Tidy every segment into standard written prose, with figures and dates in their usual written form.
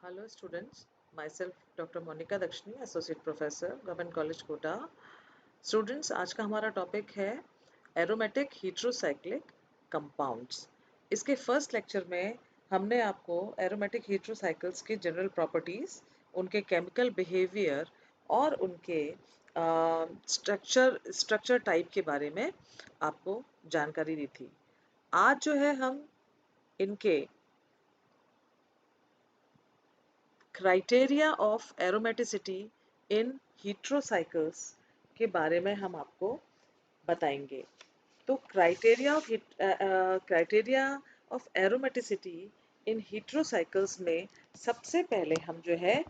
Hello students, myself Dr. Monica Dakshini, Associate Professor, Government College Kota. Students, आज का हमारा topic है एरोमेटिक हीट्रोसाइक्लिक कंपाउंड्स। इसके फर्स्ट लेक्चर में हमने आपको एरोमेटिक हीट्रोसाइकल्स की जनरल प्रॉपर्टीज, उनके केमिकल बिहेवियर और उनके स्ट्रक्चर टाइप के बारे में आपको जानकारी दी थी। आज जो है हम इनके क्राइटेरिया ऑफ एरोमेटिसिटी इन हीट्रोसाइकल्स के बारे में हम आपको बताएंगे। तो क्राइटेरिया ऑफ एरोमेटिसिटी इन हीट्रोसाइकल्स में सबसे पहले हम जो है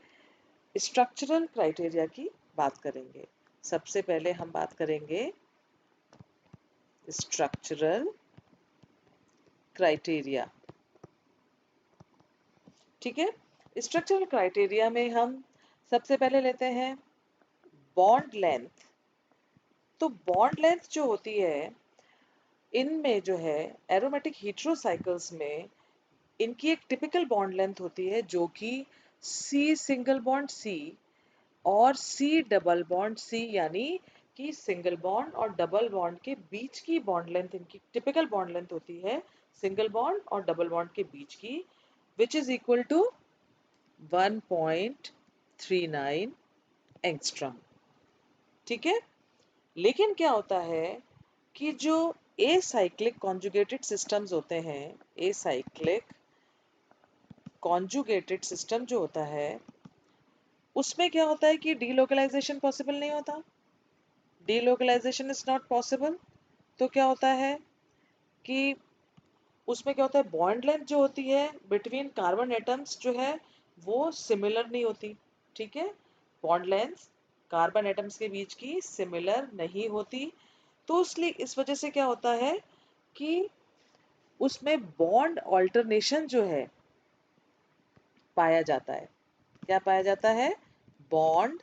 स्ट्रक्चरल क्राइटेरिया की बात करेंगे। सबसे पहले हम बात करेंगे स्ट्रक्चरल क्राइटेरिया। ठीक है, स्ट्रक्चरल क्राइटेरिया में हम सबसे पहले लेते हैं बॉन्ड लेंथ। तो बॉन्ड लेंथ जो होती है इनमें जो है एरोमेटिक हीट्रोसाइकल्स में इनकी एक टिपिकल बॉन्ड लेंथ होती है जो कि C सिंगल बॉन्ड C और C डबल बॉन्ड C, यानी कि सिंगल बॉन्ड और डबल बॉन्ड के बीच की बॉन्ड लेंथ इनकी टिपिकल बॉन्ड लेंथ होती है सिंगल बॉन्ड और डबल बॉन्ड के बीच की, which is equal to 1.39 angstrom. ठीक है, लेकिन क्या होता है कि जो एसाइक्लिक कॉन्जुगेटेड सिस्टम्स होते हैं, एसाइक्लिक कॉन्जुगेटेड सिस्टम जो होता है उसमें क्या होता है कि डीलोकलाइजेशन पॉसिबल नहीं होता। Delocalization is not possible. तो क्या होता है कि उसमें क्या होता है, बॉन्ड लेंथ जो होती है बिटवीन कार्बन एटम्स जो है वो सिमिलर नहीं होती। ठीक है, बॉन्ड लेंथ कार्बन एटम्स के बीच की सिमिलर नहीं होती। तो इसलिए इस वजह से क्या होता है कि उसमें बॉन्ड ऑल्टरनेशन जो है पाया जाता है। क्या पाया जाता है? Bond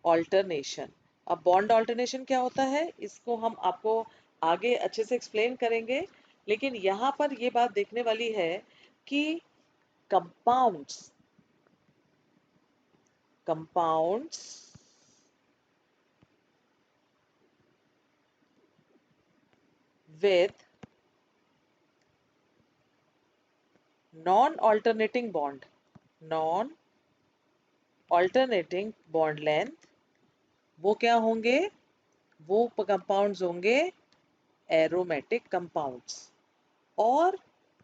alternation. अब बॉन्ड ऑल्टरनेशन क्या होता है इसको हम आपको आगे अच्छे से एक्सप्लेन करेंगे, लेकिन यहाँ पर ये बात देखने वाली है कि compounds compounds with non alternating bond, non alternating bond length, वो क्या होंगे? वो कंपाउंड्स होंगे एरोमेटिक कंपाउंड्स। और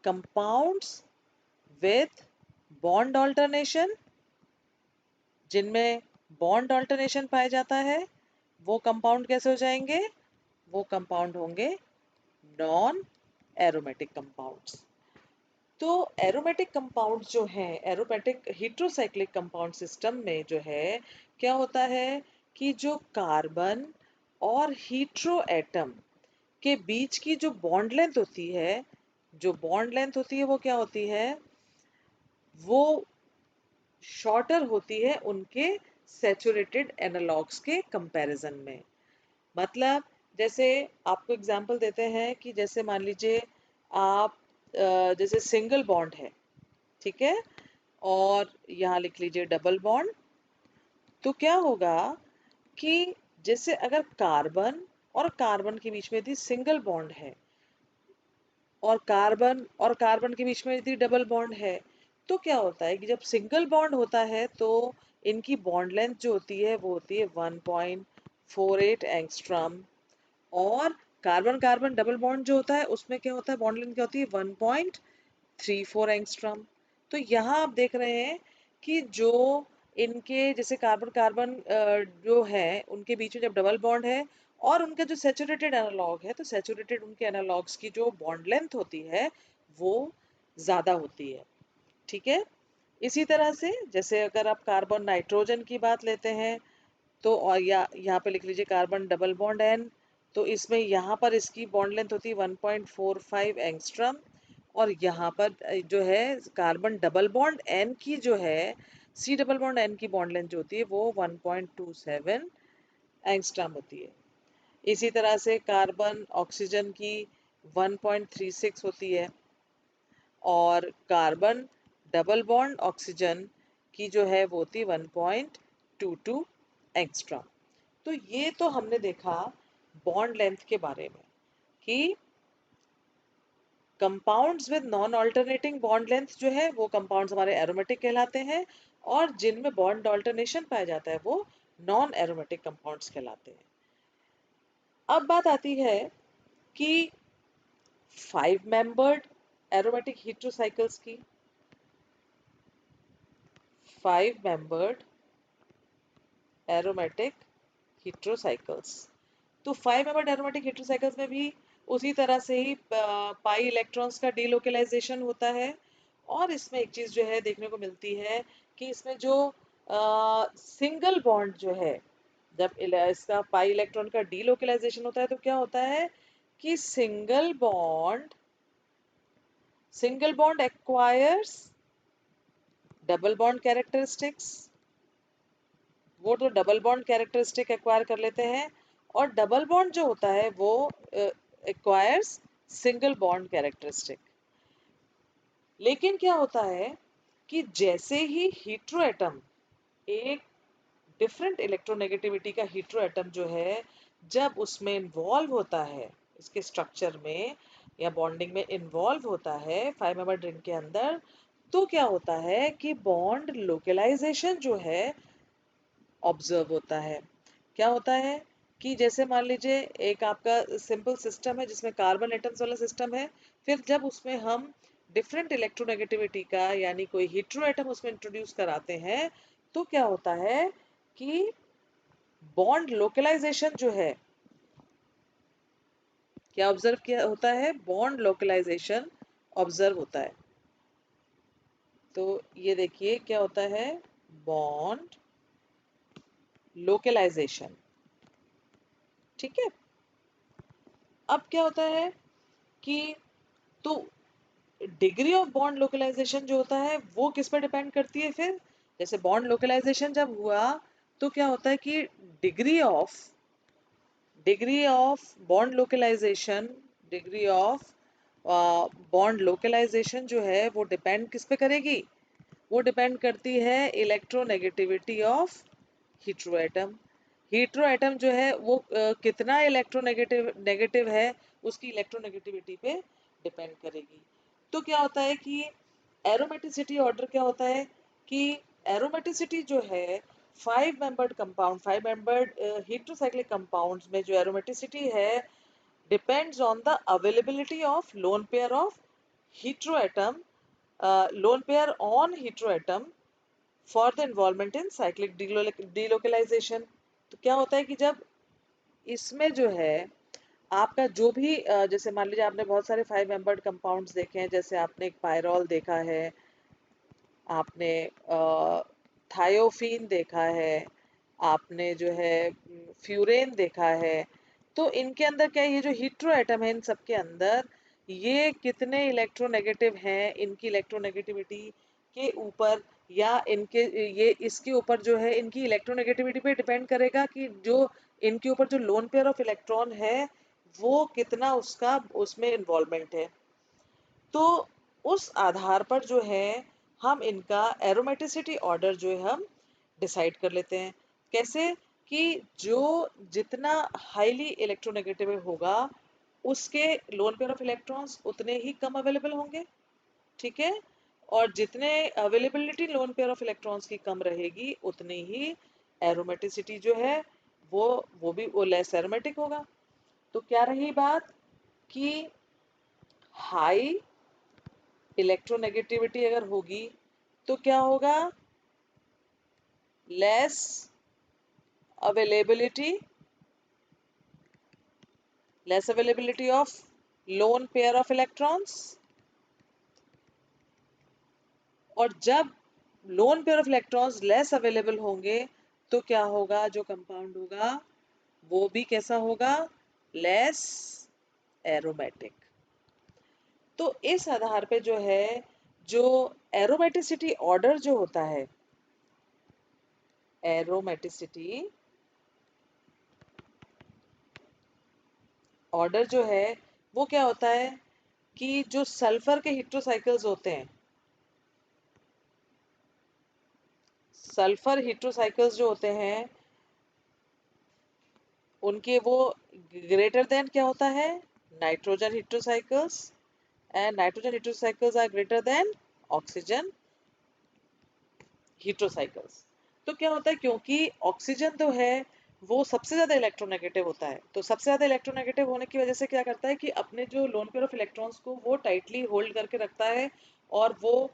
कंपाउंड्स विथ बॉन्ड ऑल्टरनेशन, जिनमें बॉन्ड ऑल्टरनेशन पाया जाता है, वो कंपाउंड कैसे हो जाएंगे? वो कंपाउंड होंगे नॉन एरोमेटिक कंपाउंड्स। तो एरोमेटिक कंपाउंड्स जो हैं, एरोमेटिक हीट्रोसाइक्लिक कंपाउंड सिस्टम में जो है क्या होता है कि जो कार्बन और हीट्रो एटम के बीच की जो बॉन्ड लेंथ होती है, जो बॉन्ड लेंथ होती है वो क्या होती है? वो शॉर्टर होती है उनके सैचुरेटेड एनालॉग्स के कंपैरिजन में। मतलब जैसे आपको एग्जांपल देते हैं कि जैसे मान लीजिए आप जैसे सिंगल बॉन्ड है, ठीक है, और यहाँ लिख लीजिए डबल बॉन्ड। तो क्या होगा कि जैसे अगर कार्बन और कार्बन के बीच में यदि सिंगल बॉन्ड है और कार्बन के बीच में यदि डबल बॉन्ड है, तो क्या होता है कि जब सिंगल बॉन्ड होता है तो इनकी बॉन्ड लेंथ जो होती है वो होती है 1.48 एंगस्ट्रॉम। और कार्बन कार्बन डबल बॉन्ड जो होता है उसमें क्या होता है, बॉन्ड लेंथ क्या होती है? 1.34 एंगस्ट्रॉम। तो यहाँ आप देख रहे हैं कि जो इनके जैसे कार्बन कार्बन जो है उनके बीच में जब डबल बॉन्ड है और उनका जो सैचुरेटेड एनालॉग है, तो सैचुरेटेड उनके एनालॉग्स की जो बॉन्ड लेंथ होती है वो ज़्यादा होती है। ठीक है, इसी तरह से जैसे अगर आप कार्बन नाइट्रोजन की बात लेते हैं तो, और या यहाँ पे लिख लीजिए कार्बन डबल बॉन्ड एन, तो इसमें यहाँ पर इसकी बॉन्ड लेंथ होती है 1.45 एंगस्ट्रॉम। और यहाँ पर जो है कार्बन डबल बॉन्ड एन की जो है सी डबल बॉन्ड एन की बॉन्ड लेंथ जो होती है वो 1.27 एंगस्ट्रॉम होती है। इसी तरह से कार्बन ऑक्सीजन की 1.36 होती है और कार्बन डबल बॉन्ड ऑक्सीजन की जो है वो थी 1.22 एंगस्ट्रॉम। तो ये तो हमने देखा बॉन्ड लेंथ के बारे में कि compounds with non alternating bond length जो है वो कंपाउंड्स हमारे एरोमेटिक कहलाते हैं, और जिनमें बॉन्ड ऑल्टरनेशन पाया जाता है वो नॉन एरोमेटिक कंपाउंड्स कहलाते हैं। अब बात आती है कि 5 मेंबर्ड एरोमेटिक हेटेरोसाइकल्स की। 5 मेंबर्ड एरोमेटिक हेटेरोसाइकल्स, तो 5 मेंबर्ड एरोमेटिक हेटेरोसाइकल्स में भी उसी तरह से ही पाई इलेक्ट्रॉन्स का डीलोकलाइजेशन होता है। और इसमें एक चीज जो है देखने को मिलती है कि इसमें जो सिंगल बॉन्ड जो है, जब इसका पाई इलेक्ट्रॉन का डीलोकलाइजेशन होता है तो क्या होता है कि single bond acquires double bond characteristics. वो तो डबल बॉन्ड कैरेक्टरिस्टिक एक्वायर कर लेते हैं, और डबल बॉन्ड जो होता है वो एक्वायर्स सिंगल बॉन्ड कैरेक्टरिस्टिक। लेकिन क्या होता है कि जैसे ही हीट्रो एटम, एक डिफरेंट इलेक्ट्रोनेगेटिविटी का हीट्रो एटम जो है, जब उसमें इन्वॉल्व होता है, इसके स्ट्रक्चर में या बॉन्डिंग में इन्वॉल्व होता है 5 मेंबर रिंग के अंदर, तो क्या होता है कि बॉन्ड लोकलाइजेशन जो है ऑब्जर्व होता है। क्या होता है कि जैसे मान लीजिए एक आपका सिंपल सिस्टम है जिसमें कार्बन एटम्स वाला सिस्टम है, फिर जब उसमें हम डिफरेंट इलेक्ट्रोनेगेटिविटी का यानी कोई हीट्रो एटम उसमें इंट्रोड्यूस कराते हैं, तो क्या होता है कि बॉन्ड लोकलाइजेशन जो है, क्या ऑब्जर्व किया होता है, बॉन्ड लोकलाइजेशन ऑब्जर्व होता है। तो ये देखिए क्या होता है, बॉन्ड लोकलाइजेशन। ठीक है। अब क्या होता है कि तो डिग्री ऑफ बॉन्ड लोकलाइजेशन जो होता है वो किस पर डिपेंड करती है फिर। जैसे बॉन्ड लोकलाइजेशन जब हुआ तो क्या होता है कि degree of degree of bond localization degree of bond localization जो है वो डिपेंड किस पे करेगी, वो डिपेंड करती है electronegativity of hetero atom. Hetero atom जो है वो कितना इलेक्ट्रोनेगेटिव नेगेटिव है उसकी इलेक्ट्रोनेगेटिविटी पे डिपेंड करेगी। तो क्या होता है कि एरोमेटिसिटी ऑर्डर क्या होता है कि एरोमेटिसिटी जो है 5 मेंबर्ड हेटेरोसाइक्लिक कंपाउंड्स में जो एरोमेटिसिटी है depends on the availability of lone pair of heteroatom lone pair on heteroatom for the involvement in cyclic delocalization। तो क्या होता है कि जब इसमें जो है आपका जो भी जैसे मान लीजिए आपने बहुत सारे 5 मेंबर्ड कंपाउंड्स देखे हैं, जैसे आपने एक पायरॉल देखा है, आपने थायोफीन देखा है, आपने जो है फ्यूरेन देखा है। तो इनके अंदर क्या है, ये जो हीट्रो एटम है इन सब के अंदर ये कितने इलेक्ट्रोनेगेटिव हैं, इनकी इलेक्ट्रोनेगेटिविटी के ऊपर या इनके ये इसके ऊपर जो है इनकी इलेक्ट्रोनेगेटिविटी पे डिपेंड करेगा कि जो इनके ऊपर जो लोन पेयर ऑफ इलेक्ट्रॉन है वो कितना उसका उसमें इन्वॉल्वमेंट है। तो उस आधार पर जो है हम इनका एरोमेटिसिटी ऑर्डर जो है हम डिसाइड कर लेते हैं। कैसे कि जो जितना हाईली इलेक्ट्रोनेगेटिव होगा उसके लोन पेयर ऑफ इलेक्ट्रॉन्स उतने ही कम अवेलेबल होंगे। ठीक है। और जितने availability lone pair of electrons की कम रहेगी उतनी ही एरोमेटिसिटी जो है वो लेस एरोमेटिक होगा। तो क्या रही बात कि हाई इलेक्ट्रोनेगेटिविटी अगर होगी तो क्या होगा, less availability of lone pair of electrons. और जब lone pair of electrons less available होंगे तो क्या होगा, जो कंपाउंड होगा वो भी कैसा होगा, लेस एरोमेटिक। तो इस आधार पे जो है जो एरोमेटिसिटी ऑर्डर जो होता है, एरोमेटिसिटी ऑर्डर जो है वो क्या होता है कि जो सल्फर के हेटेरोसाइकल्स होते हैं सल्फर हेट्रोसाइकल्स जो होते हैं उनके वो ग्रेटर देन क्या होता है, nitrogen heterocycles, and nitrogen heterocycles are greater than oxygen heterocycles. तो क्या होता है, क्योंकि ऑक्सीजन तो है वो सबसे ज्यादा इलेक्ट्रोनेगेटिव होता है, तो सबसे ज्यादा इलेक्ट्रोनेगेटिव होने की वजह से क्या करता है कि अपने जो लोन पेयर ऑफ इलेक्ट्रॉन्स को वो टाइटली होल्ड करके रखता है, और वो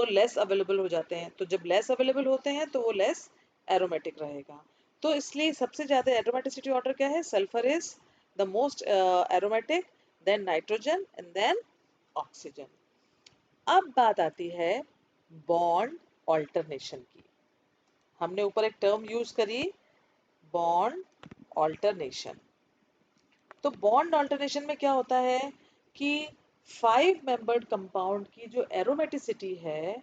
लेस अवेलेबल हो जाते हैं। तो जब लेस अवेलेबल होते हैं तो वो लेस एरोमेटिक रहेगा। तो इसलिए सबसे ज्यादा एरोमेटिसिटी ऑर्डर क्या है, sulphur is the most aromatic, then nitrogen and then oxygen. अब बात आती है बॉन्ड ऑल्टरनेशन की। हमने ऊपर एक टर्म यूज करी, बॉन्ड ऑल्टरनेशन। तो बॉन्ड ऑल्टरनेशन में क्या होता है कि 5 मेंबर्ड कंपाउंड की जो एरोमेटिसिटी है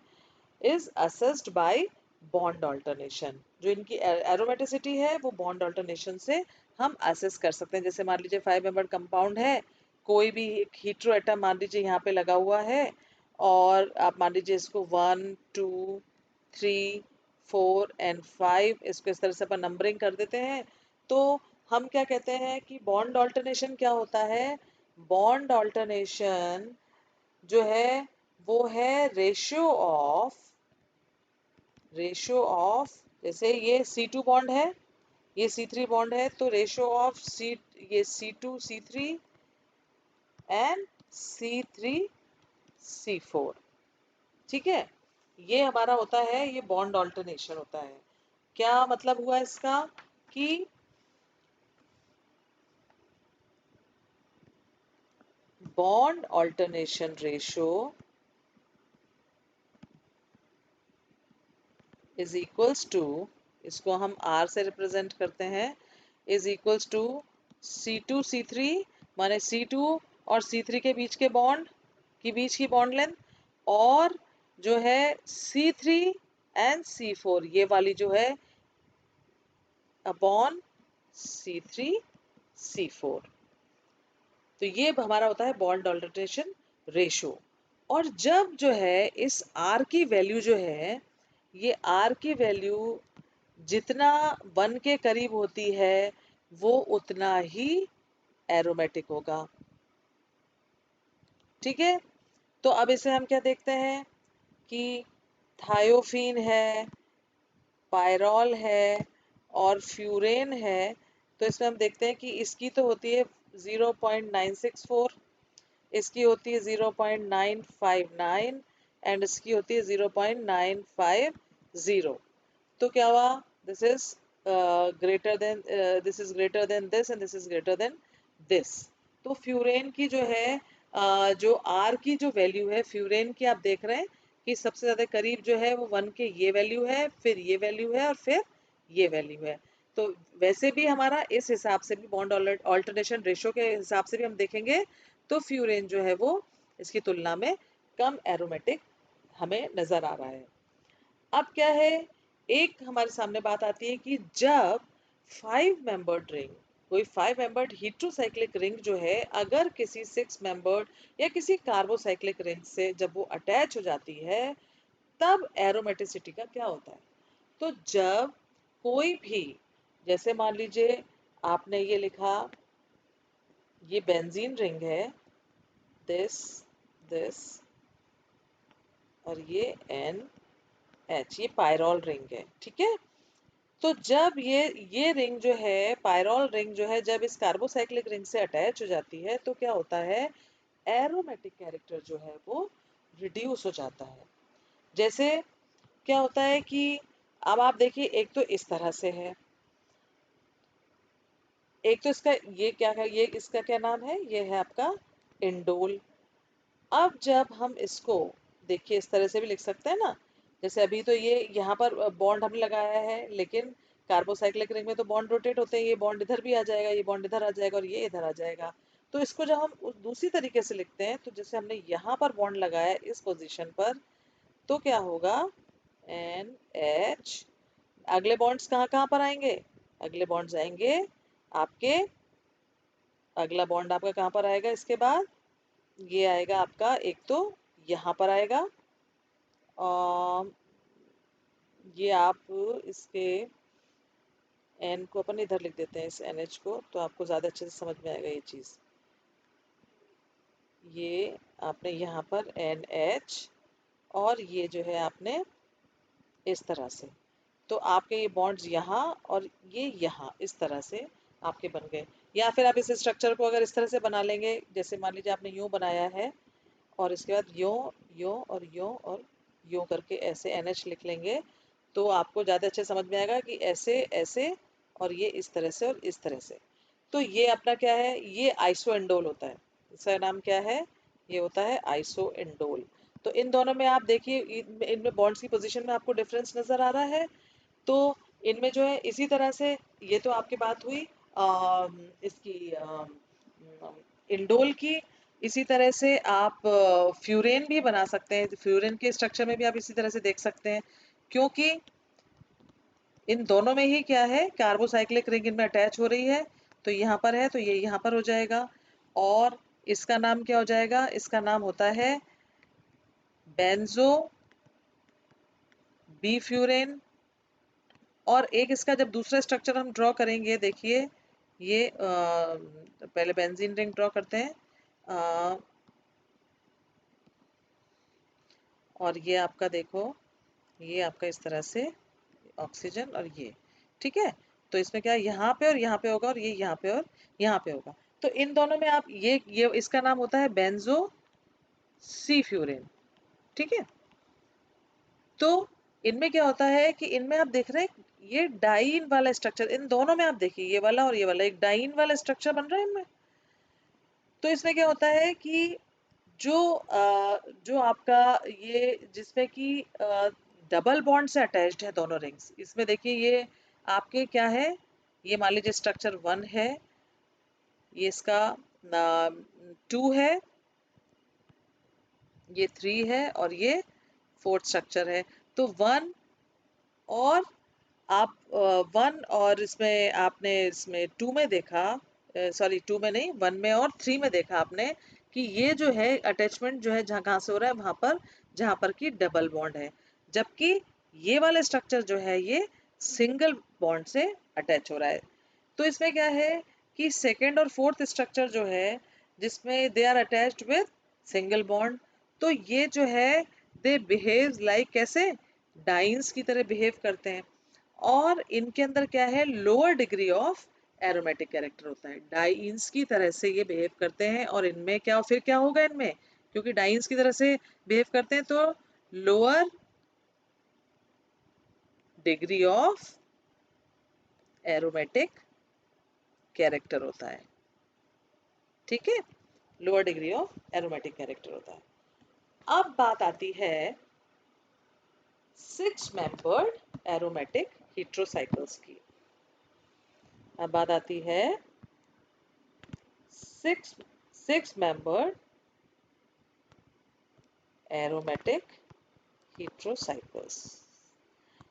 is assessed bye bond alternation. जो इनकी एरोमेटिसिटी है वो बॉन्ड ऑल्टरनेशन से हम असेस कर सकते हैं। जैसे मान लीजिए 5 मेंबर्ड कंपाउंड है, कोई भी एक हीट्रो एटम मान लीजिए यहाँ पे लगा हुआ है, और आप मान लीजिए इसको 1 2 3 4 एंड 5, इसको इस तरह से अपन नंबरिंग कर देते हैं। तो हम क्या कहते हैं कि बॉन्ड ऑल्टरनेशन क्या होता है, बॉन्ड ऑल्टरनेशन जो है वो है रेशियो ऑफ, जैसे ये C2 बॉन्ड है, ये C3 बॉन्ड है, तो रेशियो ऑफ सी, ये C2 C3 and C3 C4। ठीक है, ये हमारा होता है, ये बॉन्ड ऑल्टरनेशन होता है। क्या मतलब हुआ इसका कि bond alternation ratio is equals to, इसको हम R से रिप्रेजेंट करते हैं, is equals to C2 C3, माने C2 और C3 के बीच के बॉन्ड की बीच की बॉन्ड लेंथ, और जो है C3 एंड C4 ये वाली जो है अपॉन C3 C4। तो ये हमारा होता है बॉन्ड ऑल्टरनेशन रेशियो। और जब जो है इस R की वैल्यू जो है, ये R की वैल्यू जितना 1 के करीब होती है वो उतना ही एरोमेटिक होगा। ठीक है, तो अब इसे हम क्या देखते हैं कि थायोफीन है, पायरॉल है और फ्यूरेन है। तो इसमें हम देखते हैं कि इसकी तो होती है 0.964, इसकी होती है 0.959 एंड इसकी होती है 0.950। तो क्या हुआ, this is greater than, this is greater than this and this is greater than this. तो फ्यूरेन की जो है जो आर की जो वैल्यू है फ्यूरेन की, आप देख रहे हैं कि सबसे ज्यादा करीब जो है वो 1 के ये वैल्यू है, फिर ये वैल्यू है और फिर ये वैल्यू है। तो वैसे भी हमारा इस हिसाब से भी बॉन्ड ऑल्टरनेशन रेशो के हिसाब से भी हम देखेंगे तो फ्यूरेन जो है वो इसकी तुलना में कम एरोमेटिक हमें नजर आ रहा है। अब क्या है, एक हमारे सामने बात आती है कि जब 5 मेंबर्ड रिंग, कोई 5 मेंबर्ड हीट्रोसाइक्लिक रिंग जो है अगर किसी 6 मेंबर्ड या किसी कार्बोसाइक्लिक रिंग से जब वो अटैच हो जाती है, तब एरोमेटिसिटी का क्या होता है। तो जब कोई भी, जैसे मान लीजिए आपने ये लिखा, ये बेंजीन रिंग है, दिस दिस, और ये NH, ये पायरॉल रिंग है। ठीक है, तो जब ये रिंग जो है, पायरॉल रिंग जो है, जब इस कार्बोसाइक्लिक रिंग से अटैच हो जाती है तो क्या होता है, एरोमेटिक कैरेक्टर जो है वो रिड्यूस हो जाता है। जैसे क्या होता है कि अब आप देखिए, एक तो इस तरह से है, एक तो इसका ये क्या है, ये इसका क्या नाम है, ये है आपका इंडोल। अब जब हम इसको देखिए, इस तरह से भी लिख सकते हैं ना, जैसे अभी तो ये यहाँ पर बॉन्ड हमने लगाया है, लेकिन कार्बोसाइक्लिक रिंग में तो बॉन्ड रोटेट होते हैं, ये बॉन्ड इधर भी आ जाएगा, ये बॉन्ड इधर आ जाएगा और ये इधर आ जाएगा। तो इसको जब हम दूसरी तरीके से लिखते हैं, तो जैसे हमने यहाँ पर बॉन्ड लगाया इस पोजीशन पर, तो क्या होगा, NH। अगले बॉन्ड्स कहाँ कहाँ पर आएंगे, अगले बॉन्ड्स आएंगे आपके, अगला बॉन्ड आपका कहाँ पर आएगा, इसके बाद ये आएगा आपका, एक तो यहाँ पर आएगा, ये आप इसके एन को अपन इधर लिख देते हैं, इस NH को, तो आपको ज़्यादा अच्छे से समझ में आएगा ये चीज़। ये आपने यहाँ पर NH और ये जो है आपने इस तरह से, तो आपके ये बॉन्ड्स यहाँ और ये यहाँ इस तरह से आपके बन गए। या फिर आप इस स्ट्रक्चर को अगर इस तरह से बना लेंगे, जैसे मान लीजिए आपने यूं बनाया है और इसके बाद यूं यूं और यूं और यूं करके ऐसे NH लिख लेंगे, तो आपको ज़्यादा अच्छे समझ में आएगा कि ऐसे ऐसे और ये इस तरह से और इस तरह से। तो ये अपना क्या है, ये आइसोएंडोल होता है। इसका नाम क्या है, ये होता है आइसोएंडोल। तो इन दोनों में आप देखिए, इनमें बॉन्ड्स की पोजीशन में आपको डिफरेंस नजर आ रहा है। तो इनमें जो है इसी तरह से, ये तो आपकी बात हुई इसकी इंडोल की। इसी तरह से आप फ्यूरेन भी बना सकते हैं, फ्यूरेन के स्ट्रक्चर में भी आप इसी तरह से देख सकते हैं, क्योंकि इन दोनों में ही क्या है, कार्बोसाइक्लिक रिंग इनमें अटैच हो रही है। तो यहाँ पर है तो ये यहाँ पर हो जाएगा, और इसका नाम क्या हो जाएगा, इसका नाम होता है बेंजो बी फ्यूरेन। और एक इसका जब दूसरा स्ट्रक्चर हम ड्रॉ करेंगे, देखिए ये पहले बेंजीन रिंग ड्रॉ करते हैं, और ये आपका देखो, ये आपका इस तरह से ऑक्सीजन और ये, ठीक है। तो इसमें क्या है, यहाँ पे और यहाँ पे होगा, और ये यहाँ पे और यहाँ पे होगा। तो इन दोनों में आप ये इसका नाम होता है बेंजो सी फ्यूरेन, ठीक है। तो इनमें क्या होता है कि इनमें आप देख रहे हैं, ये डाइन वाला स्ट्रक्चर, इन दोनों में आप देखिए ये वाला और ये वाला एक डाइन वाला स्ट्रक्चर बन रहा है इनमें। तो इसमें क्या होता है कि जो आपका ये जिसमें कि डबल बॉन्ड से अटैच्ड है दोनों रिंग्स, इसमें देखिए ये आपके क्या है, ये मान लीजिए स्ट्रक्चर 1 है, ये इसका 2 है, ये 3 है और ये 4th स्ट्रक्चर है। तो 1 और आप 1 और इसमें आपने इसमें 2 में देखा, सॉरी 2 में नहीं, 1 में और 3 में देखा आपने कि ये जो है अटैचमेंट जो है जहाँ कहाँ से हो रहा है, वहां पर जहां पर की डबल बॉन्ड है, जबकि ये वाला स्ट्रक्चर जो है ये सिंगल बॉन्ड से अटैच हो रहा है। तो इसमें क्या है कि सेकेंड और फोर्थ स्ट्रक्चर जो है, जिसमें they are attached with single bond, तो ये जो है दे बिहेव लाइक कैसे, डाइन्स की तरह बिहेव करते हैं। और इनके अंदर क्या है, lower degree of aromatic character होता है, डाइन्स की तरह से ये बिहेव करते हैं। और इनमें क्या, फिर क्या होगा इनमें, क्योंकि डाइन्स की तरह से बिहेव करते हैं, तो lower degree of aromatic character होता है, ठीक है। Lower degree of aromatic character होता है। अब बात आती है 6 मेंबर्ड एरोमेटिक हेट्रोसाइकल्स की। अब बात आती है सिक्स मेंबर्ड एरोमेटिक हेट्रोसाइकल्स।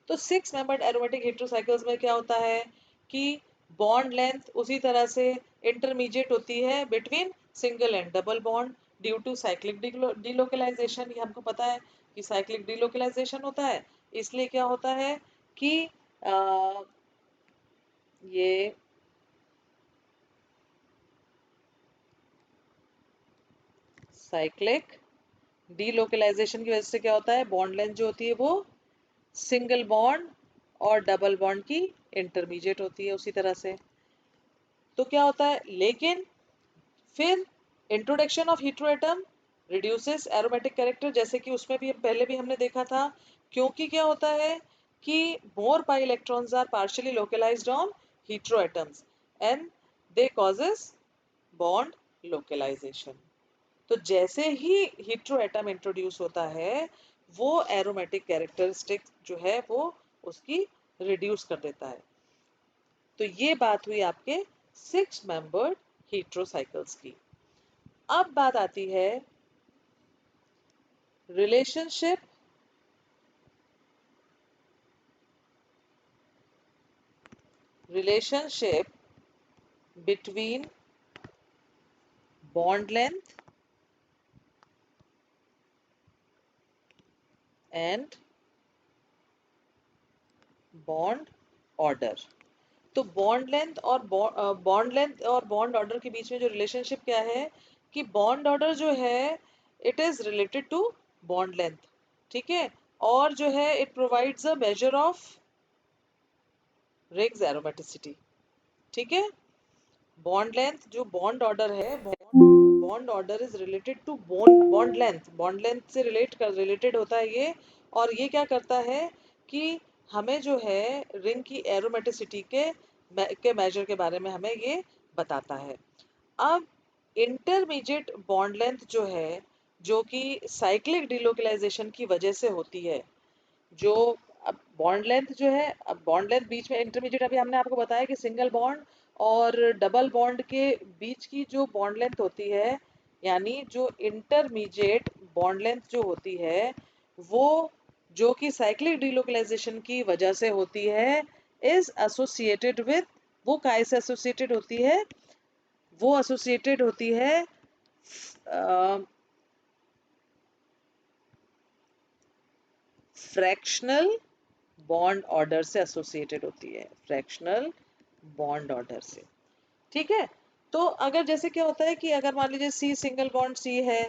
तो 6 मेंबर्ड एरोमेटिक हेट्रोसाइकल्स में क्या होता है कि बॉन्ड लेंथ उसी तरह से इंटरमीडिएट होती है between single and double bond due to cyclic delocalization. ये हमको पता है कि साइक्लिक डिलोकलाइजेशन होता है, इसलिए क्या होता है कि ये साइक्लिक डीलोकलाइजेशन की वजह से क्या होता है, बॉन्ड लेंथ जो होती है वो सिंगल बॉन्ड और डबल बॉन्ड की इंटरमीडिएट होती है उसी तरह से। तो क्या होता है, लेकिन फिर introduction of heteroatom reduces aromatic character, जैसे कि उसमें भी पहले भी हमने देखा था, क्योंकि क्या होता है कि more pi electrons are partially localised on heteroatoms and they causes bond localisation. तो जैसे ही हेटेरोएटम इंट्रोड्यूस होता है, वो एरोमेटिक कैरेक्टरिस्टिक जो है वो उसकी रिड्यूस कर देता है। तो ये बात हुई आपके 6 मेंबर्ड हेट्रोसाइकल्स की। अब बात आती है relationship relationship between bond length and bond order. तो बॉन्ड लेंथ और बॉन्ड ऑर्डर के बीच में जो रिलेशनशिप क्या है कि बॉन्ड ऑर्डर जो है it is related to bond length, ठीक है, और जो है it provides a measure of rings aromaticity, ठीक है। बॉन्ड लेंथ जो बॉन्ड ऑर्डर है, bond order is related to bond length से रिलेटेड होता है ये। और ये क्या करता है कि हमें जो है रिंग की एरोमेटिसिटी के मेजर के बारे में हमें ये बताता है। अब इंटरमीडिएट बॉन्ड लेंथ जो है, जो कि साइक्लिक डिलोकलाइजेशन की वजह से होती है, जो अब बॉन्ड लेंथ जो है, अब बॉन्ड लेंथ बीच में इंटरमीडिएट, अभी हमने आपको बताया कि सिंगल बॉन्ड और डबल बॉन्ड के बीच की जो बॉन्ड लेंथ होती है, यानी जो इंटरमीडिएट बॉन्ड लेंथ जो होती है वो, जो कि साइक्लिक डिलोकलाइजेशन की वजह से होती है, इज एसोसिएटेड विद, वो काय से एसोसिएटेड होती है, वो एसोसिएटेड होती है फ्रैक्शनल बॉन्ड ऑर्डर से एसोसिएटेड होती है, फ्रैक्शनल बॉन्ड ऑर्डर से, ठीक है। तो अगर जैसे क्या होता है कि अगर मान लीजिए सी सिंगल बॉन्ड सी है,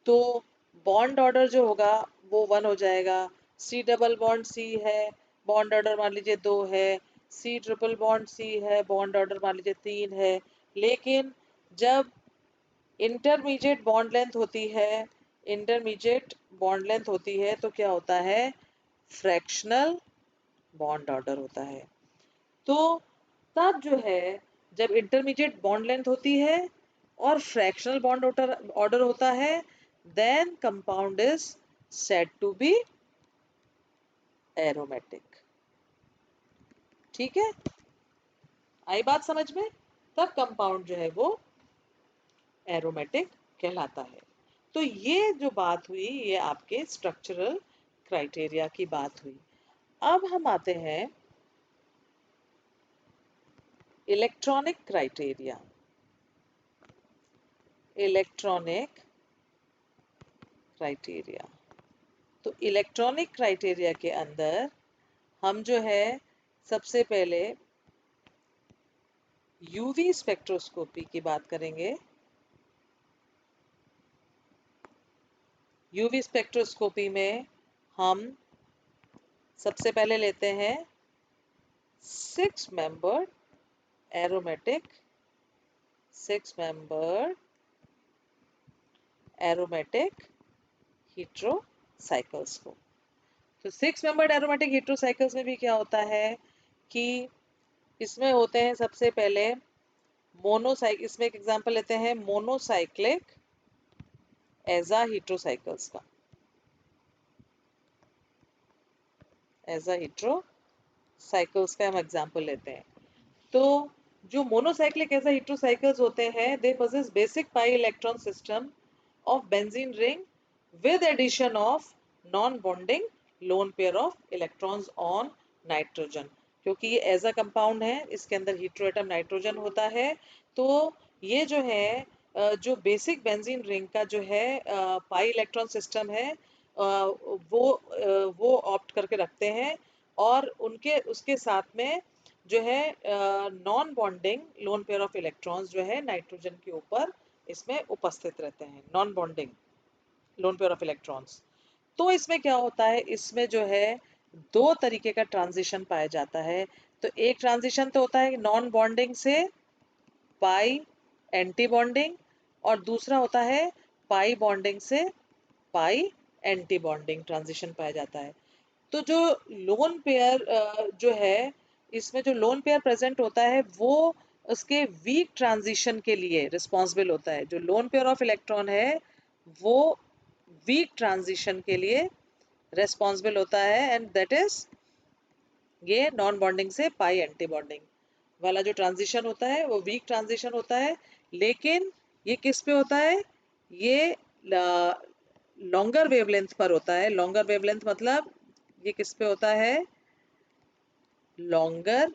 तो बॉन्ड ऑर्डर जो होगा वो 1 हो जाएगा। सी डबल बॉन्ड सी है, बॉन्ड ऑर्डर मान लीजिए 2 है। सी ट्रिपल बॉन्ड सी है, बॉन्ड ऑर्डर मान लीजिए 3 है। लेकिन जब इंटरमीडिएट बॉन्ड लेंथ होती है, इंटरमीडिएट बॉन्ड लेंथ होती है तो क्या होता है, फ्रैक्शनल बॉन्ड ऑर्डर होता है। तो तब जो है, जब इंटरमीडिएट बॉन्ड लेंथ होती है और फ्रैक्शनल बॉन्ड ऑर्डर होता है, then compound is said to be aromatic, ठीक है। आई बात समझ में? तब कंपाउंड जो है वो एरोमेटिक कहलाता है। तो ये जो बात हुई ये आपके स्ट्रक्चरल क्राइटेरिया की बात हुई। अब हम आते हैं इलेक्ट्रॉनिक क्राइटेरिया। इलेक्ट्रॉनिक क्राइटेरिया, तो इलेक्ट्रॉनिक क्राइटेरिया के अंदर हम जो है सबसे पहले यूवी स्पेक्ट्रोस्कोपी की बात करेंगे। यूवी स्पेक्ट्रोस्कोपी में हम सबसे पहले लेते हैं 6 मेंबर्ड एरोमेटिक, 6 मेंबर्ड एरोमेटिक हीट्रोसाइकल्स को। तो 6 मेंबर्ड एरोमेटिक हीट्रोसाइकल्स में भी क्या होता है कि इसमें होते हैं सबसे पहले मोनोसाइक, इसमें एक एग्जांपल लेते हैं मोनोसाइक्लिक एजा हीट्रोसाइकल्स का, एजा हीट्रोसाइकल्स का हम एग्जांपल लेते हैं। तो जो मोनोसाइक्लिक एजा हीट्रोसाइकल्स होते हैं, they possess basic pi electron system of benzene ring with addition of non-bonding lone pair of electrons on nitrogen। क्योंकि ये ऐसा कंपाउंड है, इसके अंदर हीट्रोएटम नाइट्रोजन होता है, तो ये जो है जो बेसिक बेंजीन रिंग का जो है पाई इलेक्ट्रॉन सिस्टम है, वो ऑप्ट करके रखते हैं, और उनके उसके साथ में जो है non bonding lone pair of electrons जो है नाइट्रोजन के ऊपर इसमें उपस्थित रहते हैं, non bonding lone pair of electrons. तो इसमें क्या होता है, इसमें जो है दो तरीके का ट्रांजिशन पाया जाता है। तो एक ट्रांजिशन तो होता है नॉन बॉन्डिंग से पाई एंटी बॉन्डिंग, और दूसरा होता है पाई बॉन्डिंग से पाई एंटी बॉन्डिंग ट्रांजिशन पाया जाता है। तो जो लोन पेयर जो है, इसमें जो लोन पेयर प्रेजेंट होता है वो उसके वीक ट्रांजिशन के लिए रिस्पॉन्सिबल होता है। जो लोन पेयर ऑफ इलेक्ट्रॉन है वो वीक ट्रांजिशन के लिए रिस्पॉन्सिबल होता है, एंड दैट इज ये नॉन बॉन्डिंग से पाई एंटी बॉन्डिंग वाला जो ट्रांजिशन होता है वो वीक ट्रांजिशन होता है। लेकिन ये किस पे होता है, ये लॉन्गर वेवलेंथ पर होता है। लॉन्गर वेवलेंथ मतलब ये किस पे होता है, लॉन्गर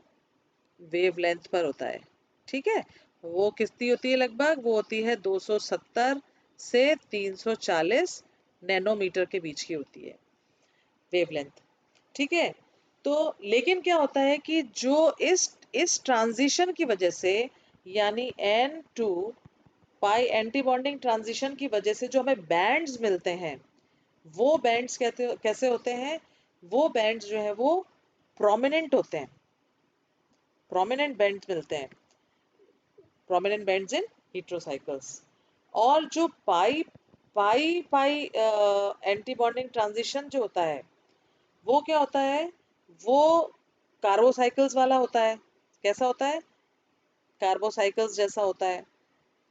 वेवलेंथ पर होता है, ठीक है। वो कितनी होती है, लगभग वो होती है 270 से 340 नैनोमीटर के बीच की होती है वेवलेंथ, ठीक है। तो लेकिन क्या होता है कि जो इस ट्रांजिशन की वजह से, यानी N2 पाई एंटी बॉन्डिंग ट्रांजिशन की वजह से जो हमें बैंड्स मिलते हैं, वो बैंड्स कैसे होते हैं, वो बैंड्स जो है वो प्रोमिनेंट होते हैं, प्रोमिनेंट बैंड्स मिलते हैं, प्रोमिनेंट बैंड्स इन हेटेरोसाइकल्स। और जो पाई पाई पाई एंटी बॉन्डिंग ट्रांजिशन जो होता है, वो क्या होता है, वो कार्बोसाइकल्स वाला होता है। कैसा होता है, कार्बोसाइकल्स जैसा होता है।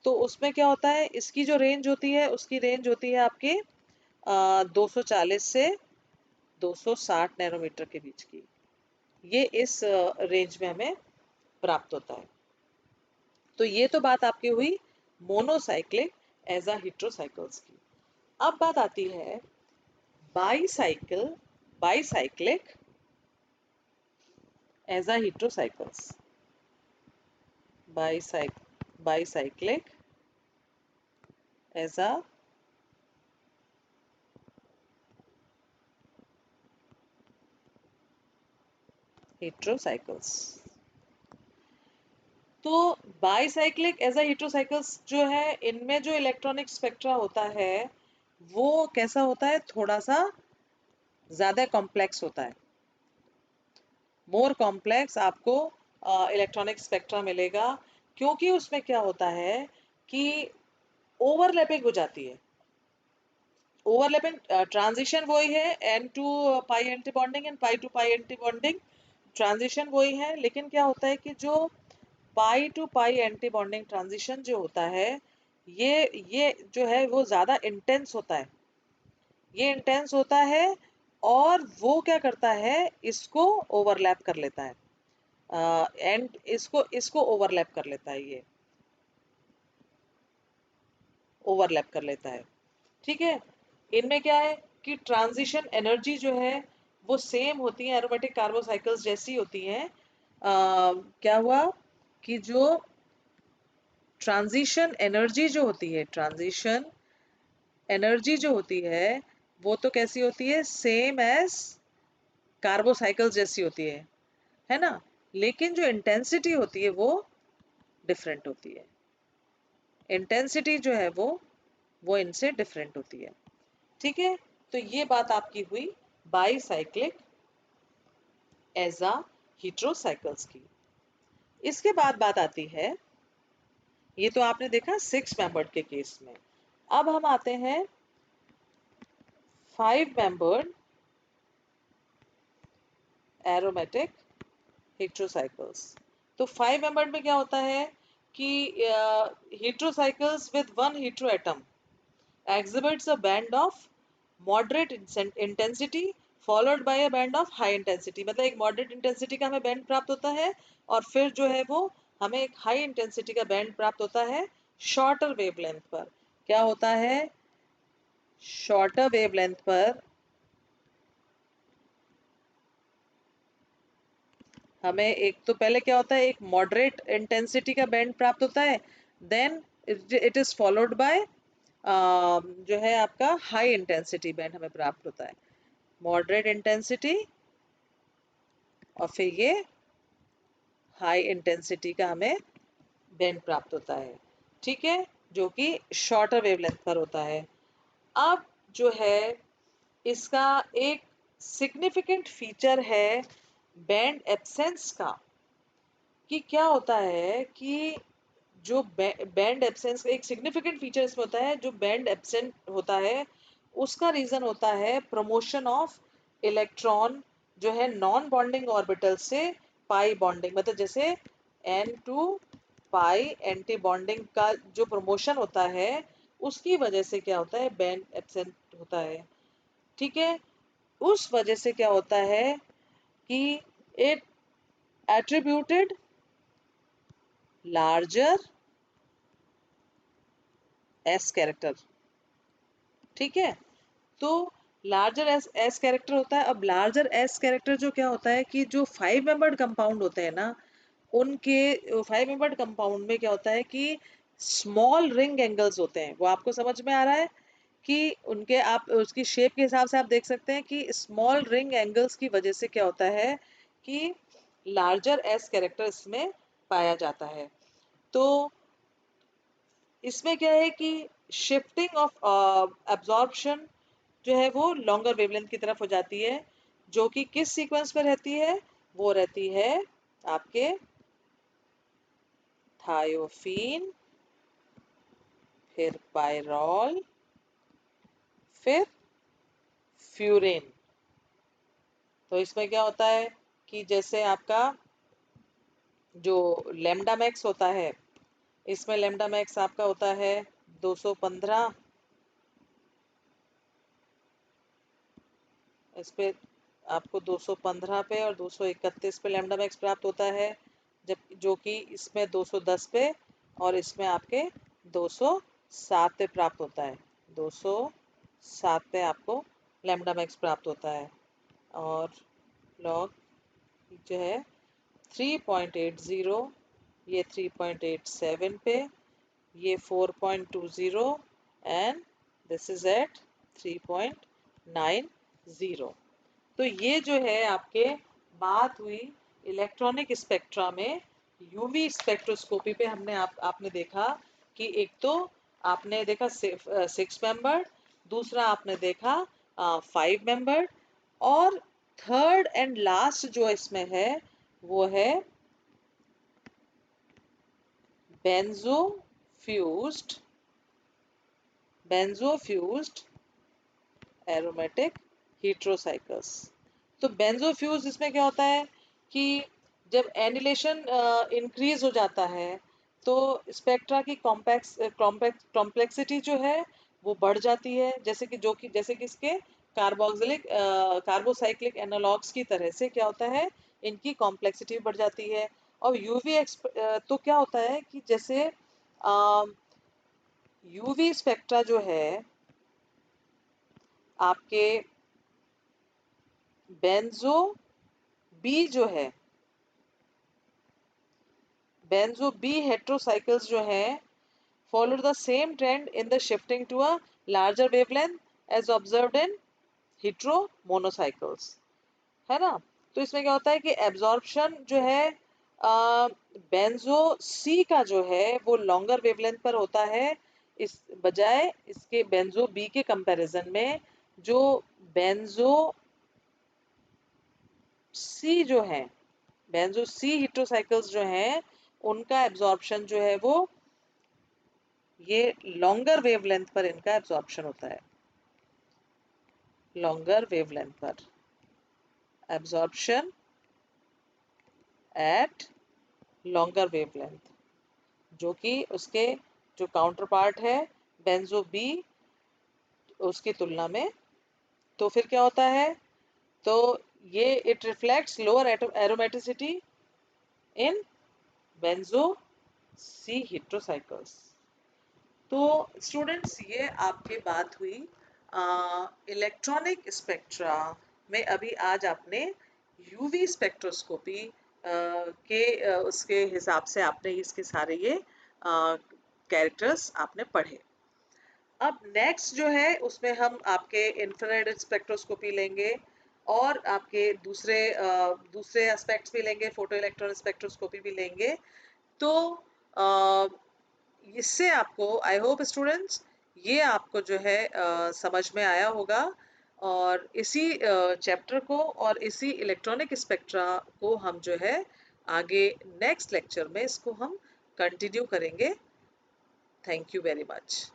तो उसमें क्या होता है, इसकी जो रेंज होती है, उसकी रेंज होती है आपके 240 से 260 नैनोमीटर के बीच की। ये इस रेंज में हमें प्राप्त होता है। तो ये तो बात आपकी हुई मोनोसाइक्लिक एज अ हेटेरोसाइकल्स की। अब बात आती है bicycle bicyclic as a heterocycles. Bicyclic as a heterocycles. तो बाईसाइक्लिक एज अ हेटेरोसाइकल्स जो है, इनमें जो इलेक्ट्रॉनिक स्पेक्ट्रा होता है वो कैसा होता है, थोड़ा सा ज्यादा कॉम्प्लेक्स होता है। मोर कॉम्प्लेक्स आपको इलेक्ट्रॉनिक स्पेक्ट्रा मिलेगा, क्योंकि उसमें क्या होता है कि ओवरलैपिंग हो जाती है। ओवरलैपिंग ट्रांजिशन वही है, N to pi anti bonding and pi to pi anti bonding, transition वही है। लेकिन क्या होता है कि जो pi to pi anti bonding transition जो होता है, ये जो है वो ज्यादा इंटेंस होता है, ये इंटेंस होता है। और वो क्या करता है, इसको ओवरलैप कर लेता है, एंड इसको इसको ओवरलैप कर लेता है, ये ओवरलैप कर लेता है। ठीक है। इनमें क्या है कि ट्रांजिशन एनर्जी जो है वो सेम होती है, एरोमेटिक कार्बोसाइकिल्स जैसी होती हैं। क्या हुआ कि जो ट्रांजिशन एनर्जी जो होती है, ट्रांजिशन एनर्जी जो होती वो तो कैसी होती है, सेम एज कार्बोसाइकिल्स जैसी होती है ना। लेकिन जो इंटेंसिटी होती है वो डिफरेंट होती है, इंटेंसिटी जो है वो इनसे डिफरेंट होती है। ठीक है। तो ये बात आपकी हुई बाईसाइक्लिक एज अ हेटेरोसाइकल्स की। इसके बाद बात आती है, ये तो आपने देखा 6 मेंबर्ड के केस में। अब हम आते हैं 5 मेंबर्ड एरोमेटिक हेटेरोसाइकल्स। तो 5 मेंबर्ड में क्या होता है कि heterocycles with one hetero atom exhibits a band of moderate intensity followed by a band of high intensity। मतलब एक moderate intensity का हमें बैंड प्राप्त होता है, और फिर जो है वो हमें एक हाई इंटेंसिटी का बैंड प्राप्त होता है शॉर्टर वेवलेंथ पर। क्या होता है, शॉर्टर वेवलेंथ पर हमें एक तो पहले क्या होता है, एक मॉडरेट इंटेंसिटी का बैंड प्राप्त होता है, then it is followed by जो है आपका हाई इंटेंसिटी बैंड हमें प्राप्त होता है। मॉडरेट इंटेंसिटी और फिर ये हाई इंटेंसिटी का हमें बैंड प्राप्त होता है। ठीक है, जो कि शॉर्टर वेवलेंथ पर होता है। अब जो है इसका एक सिग्निफिकेंट फीचर है बैंड एब्सेंस का, कि क्या होता है कि जो बैंड एब्सेंस का एक सिग्निफिकेंट फीचर इसमें होता है, जो बैंड एब्सेंट होता है उसका रीजन होता है प्रमोशन ऑफ इलेक्ट्रॉन जो है नॉन बॉन्डिंग ऑर्बिटल से पाई बॉन्डिंग। मतलब जैसे N2 पाई एंटी बॉन्डिंग का जो प्रमोशन होता है, उसकी वजह से क्या होता है, बैंड एब्सेंट होता है। ठीक है। उस वजह से क्या होता है कि it attributed larger S character. ठीक है। तो लार्जर एस कैरेक्टर होता है। अब लार्जर एस कैरेक्टर जो क्या होता है कि जो 5 मेंबर्ड कंपाउंड होते हैं ना, उनके 5 मेंबर्ड कंपाउंड में क्या होता है कि स्मॉल रिंग एंगल्स होते हैं। वो आपको समझ में आ रहा है कि उनके आप उसकी शेप के हिसाब से आप देख सकते हैं कि स्मॉल रिंग एंगल्स की वजह से क्या होता है कि लार्जर एस कैरेक्टर इसमें पाया जाता है। तो इसमें क्या है कि शिफ्टिंग ऑफ एब्जॉर्प्शन जो है वो लॉन्गर वेवलेंथ की तरफ हो जाती है, जो कि किस सीक्वेंस में रहती है, वो रहती है आपके थायोफीन, फिर पायरॉल, फिर फ्यूरिन। तो इसमें क्या होता है कि जैसे आपका जो लेमडा मैक्स होता है, इसमें लेमडा मैक्स आपका होता है 215, इस पे आपको 215 पे और 231 पे लैम्डा मैक्स प्राप्त होता है, जब जो कि इसमें 210 पे और इसमें आपके 207 पे प्राप्त होता है। 207 पे आपको लैम्डा मैक्स प्राप्त होता है और लॉग जो है 3.80, ये 3.87 पे, ये 4.20 एंड दिस इज एट 3.90। तो ये जो है आपके बात हुई इलेक्ट्रॉनिक स्पेक्ट्रा में यूवी स्पेक्ट्रोस्कोपी पे। हमने आपने देखा कि एक तो आपने देखा 6 मेंबर, दूसरा आपने देखा 5 मेंबर, और थर्ड एंड लास्ट जो इसमें है वो है बेंजो फ्यूज्ड बेंजोफ्यूज्ड एरोमेटिक हेट्रोसाइकल्स। तो बेंजोफ्यूज इसमें क्या होता है कि जब एनिलेशन इंक्रीज हो जाता है तो स्पेक्ट्रा की कॉम्प्लेक्सिटी जो है वो बढ़ जाती है, जैसे कि इसके कार्बोसाइक्लिक एनालॉग्स की तरह से क्या होता है, इनकी कॉम्प्लेक्सिटी बढ़ जाती है। और तो क्या होता है कि जैसे यूवी स्पेक्ट्रा जो है आपके बेंजो बी जो है, बेंजो बी हेट्रोसाइकल्स जो है followed the same trend in the shifting to a larger wavelength as observed in hetero monocycles, है ना। तो इसमें क्या होता है कि एब्जॉर्प्शन जो है बेंजो सी का जो है वो लॉन्गर वेवलेंथ पर होता है, इस बजाय इसके बेंजो बी के कंपैरिजन में। जो बेंजो सी जो है, बेंजो सी हेट्रोसाइकल्स जो हैं, उनका एब्जॉर्प्शन जो है वो ये लॉन्गर वेवलेंथ पर इनका एब्जॉर्प्शन होता है, लॉन्गर वेवलेंथ पर एब्जॉर्प्शन एट लॉन्गर वेवलेंथ, जो कि उसके जो काउंटर पार्ट है बेंजो बी उसकी तुलना में। तो फिर क्या होता है, तो ये it reflects lower aromaticity in benzo C heterocycles. तो स्टूडेंट्स ये आपके बात हुई इलेक्ट्रॉनिक स्पेक्ट्रा में। अभी आज आपने यूवी स्पेक्ट्रोस्कोपी उसके हिसाब से आपने इसके सारे ये कैरेक्टर्स आपने पढ़े। अब नेक्स्ट जो है उसमें हम आपके इंफ्रारेड स्पेक्ट्रोस्कोपी लेंगे और आपके दूसरे एस्पेक्ट्स भी लेंगे, फोटो इलेक्ट्रॉन स्पेक्ट्रोस्कोपी भी लेंगे। तो अ, इससे आपको आई होप स्टूडेंट्स ये आपको जो है समझ में आया होगा। और इसी चैप्टर को और इसी इलेक्ट्रॉनिक स्पेक्ट्रा को हम जो है आगे नेक्स्ट लेक्चर में इसको हम कंटिन्यू करेंगे। Thank you very much.